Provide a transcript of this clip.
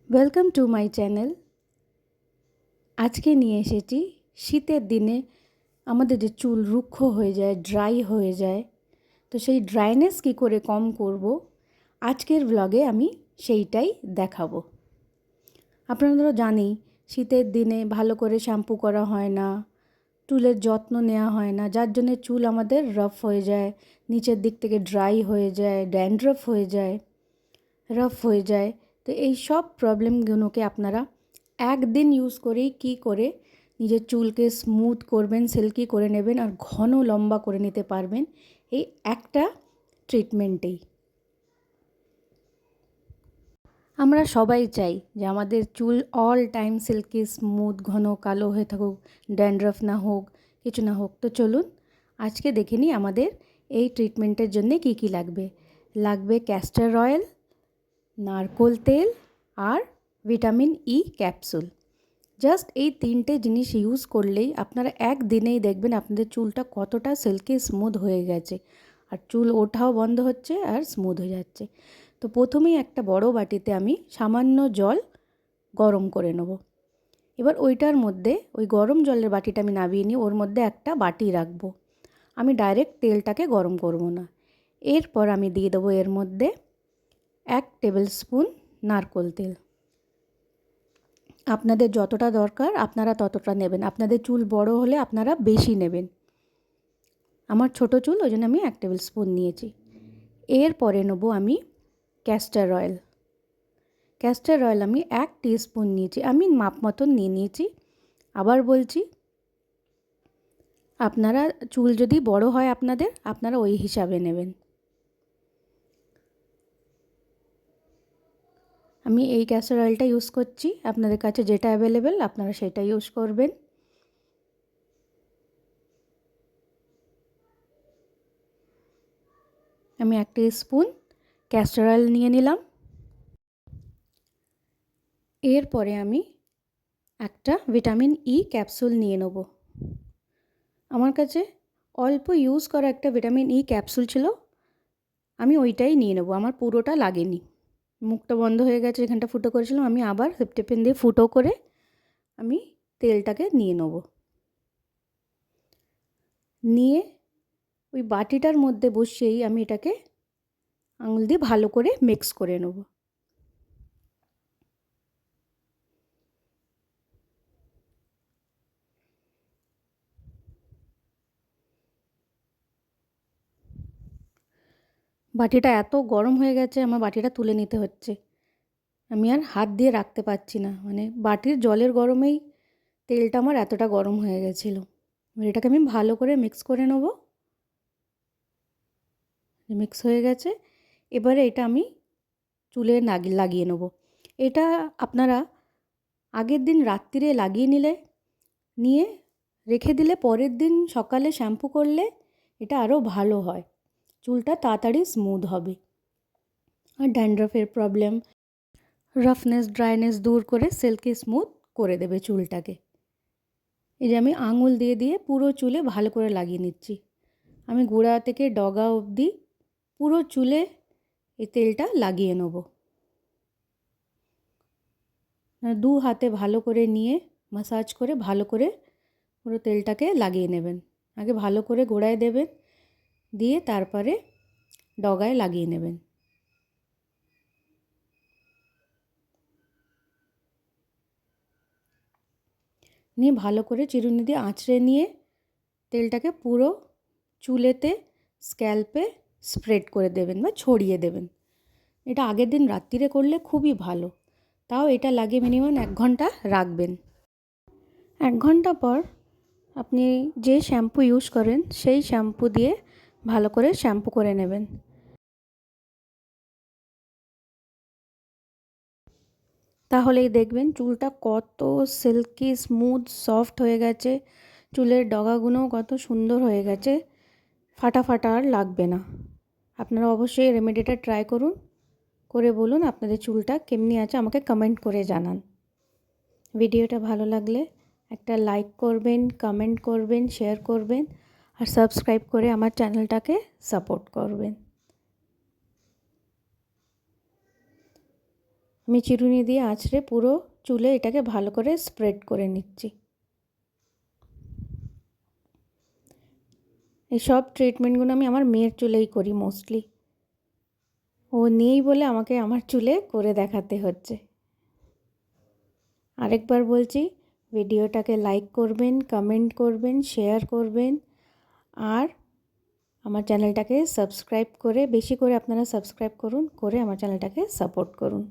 Welcome to my channel. আজকে নিয়ে এসেছি শীতের দিনে আমাদের যে চুল রুক্ষ হয়ে যায়, ড্রাই হয়ে যায়, তো সেই ড্রাইনেস কী করে কম করব, আজকের ব্লগে আমি সেইটাই দেখাবো। আপনারা জানেই শীতের দিনে ভালো করে শ্যাম্পু করা হয় না, চুলের যত্ন নেওয়া হয় না, যার জন্যে চুল আমাদের রাফ হয়ে যায়, নিচের দিক থেকে ড্রাই হয়ে যায়, ড্যান্ড্রফ হয়ে যায়, রাফ হয়ে যায়। তো এই সব প্রবলেমগুলোকে আপনারা একদিন ইউজ করেই কী করে নিজের চুলকে স্মুথ করবেন, সিল্কি করে নেবেন আর ঘন লম্বা করে নিতে পারবেন এই একটা ট্রিটমেন্টেই। আমরা সবাই চাই যে আমাদের চুল অল টাইম সিল্কি, স্মুথ, ঘন কালো হয়ে থাকুক, ড্যান্ড্রফ না হোক, কিছু না হোক। তো চলুন আজকে দেখে নিই আমাদের এই ট্রিটমেন্টের জন্য কী কী লাগবে। লাগবে ক্যাস্টর অয়েল, নারকোল তেল আর ভিটামিন ই ক্যাপসুল। জাস্ট এই তিনটে জিনিস ইউজ করলেই আপনারা একদিনেই দেখবেন আপনাদের চুলটা কতটা সিল্কি স্মুথ হয়ে গেছে, আর চুল ওঠাও বন্ধ হচ্ছে আর স্মুথ হয়ে যাচ্ছে। তো প্রথমেই একটা বড় বাটিতে আমি সামান্য জল গরম করে নেব। এবার ওইটার মধ্যে ওই গরম জলের বাটিটা আমি নামিয়ে নিয়ে ওর মধ্যে একটা বাটি রাখবো। আমি ডাইরেক্ট তেলটাকে গরম করব না। এরপর আমি দিয়ে দেবো এর মধ্যে 1 টেবিল স্পুন নারকোল তেল। আপনাদের যতটা দরকার আপনারা ততটা নেবেন। আপনাদের চুল বড় হলে আপনারা বেশি নেবেন। আমার ছোট চুল, ওই জন্য আমি 1 টেবিল স্পুন নিয়েছি। এরপরে নেব আমি ক্যাস্টর অয়েল। ক্যাস্টর অয়েল আমি 1 টিস্পুন নিয়েছি। আমি মাপ মতন নিয়ে নিয়েছি। আবার বলছি, আপনারা চুল যদি বড় হয় আপনারা ওই হিসাবে নেবেন। আমি এই ক্যাস্টর অয়েলটা ইউজ করছি। আপনাদের কাছে যেটা অ্যাভেলেবেল আপনারা সেটা ইউজ করবেন। আমি 1 টিস্পুন ক্যাস্টর অয়েল নিয়ে নিলাম। এরপরে আমি একটা ভিটামিন ই ক্যাপসুল নিয়ে নেব। আমার কাছে অল্প ইউজ করা একটা ভিটামিন ই ক্যাপসুল ছিল, আমি ওইটাই নিয়ে নেব। আমার পুরোটা লাগেনি, মুখটা বন্ধ হয়ে গেছে, এখানটা ফুটো করেছিলাম, আমি আবার সেফটি পিন দিয়ে ফুটো করে আমি তেলটাকে নিয়ে নেব। নিয়ে ওই বাটিটার মধ্যে বসিয়েই আমি এটাকে আঙুল দিয়ে ভালো করে মিক্স করে নেব। বাটিটা এত গরম হয়ে গেছে, আমার বাটিটা তুলে নিতে হচ্ছে। আমি আর হাত দিয়ে রাখতে পারছি না, মানে বাটির জলের গরমেই তেলটা আমার এতটা গরম হয়ে গেছিলো। এটাকে আমি ভালো করে মিক্স করে নেব। মিক্স হয়ে গেছে। এবারে এটা আমি চুলে লাগিয়ে নেব। এটা আপনারা আগের দিন রাত্রিরে লাগিয়ে নিয়ে রেখে দিলে পরের দিন সকালে শ্যাম্পু করলে এটা আরও ভালো হয়, চুলটা তাড়াতাড়ি স্মুথ হবে আর ড্যান্ড্রফের প্রবলেম, রাফনেস, ড্রাইনেস দূর করে সিল্কি স্মুথ করে দেবে চুলটাকে। এই যে আমি আঙুল দিয়ে দিয়ে পুরো চুলে ভালো করে লাগিয়ে নিচ্ছি। আমি গোড়া থেকে ডগা অবধি পুরো চুলে এই তেলটা লাগিয়ে নেব। দু হাতে ভালো করে নিয়ে মাসাজ করে ভালো করে পুরো তেলটাকে লাগিয়ে নেবেন। আগে ভালো করে গোড়ায় দেবেন, দিয়ে তারপরে ডগায় লাগিয়ে নেবেন। নিয়ে ভালো করে চিরুনি দিয়ে আঁচড়ে নিয়ে তেলটাকে পুরো চুলেতে, স্ক্যাল্পে স্প্রেড করে দেবেন বা ছড়িয়ে দেবেন। এটা আগের দিন রাত্রিরে করলে খুবই ভালো। তাও এটা লাগিয়ে মিনিমাম 1 ঘন্টা রাখবেন। 1 ঘন্টা পর আপনি যে শ্যাম্পু ইউজ করেন সেই শ্যাম্পু দিয়ে ভালো করে শ্যাম্পু করে নেবেন। তাহলেই দেখবেন চুলটা কত সিল্কি স্মুথ সফট হয়ে গেছে, চুলের ডগাগুলোও কত সুন্দর হয়ে গেছে, ফাটা ফাটা আর লাগবে না। আপনারা অবশ্যই রেমেডিটা ট্রাই করুন, করে বলুন আপনাদের চুলটা কেমনি আছে, আমাকে কমেন্ট করে জানান। ভিডিওটা ভালো লাগলে একটা লাইক করবেন, কমেন্ট করবেন, শেয়ার করবেন আর সাবস্ক্রাইব করে আমার চ্যানেলটাকে সাপোর্ট করবেন। আমি চিরুনি দিয়ে আঁচড়ে পুরো চুলে এটাকে ভালো করে স্প্রেড করে নিচ্ছি। এই সব ট্রিটমেন্টগুলো আমি আমার মেয়ের চুলেই করি মোস্টলি। ও নেই বলে আমাকে আমার চুলে করে দেখাতে হচ্ছে। আরেকবার বলছি, ভিডিওটাকে লাইক করবেন, কমেন্ট করবেন, শেয়ার করবেন, আর আমার চ্যানেলটাকে সাবস্ক্রাইব করে, বেশি করে আপনারা সাবস্ক্রাইব করুন, করে আমার চ্যানেলটাকে সাপোর্ট করুন।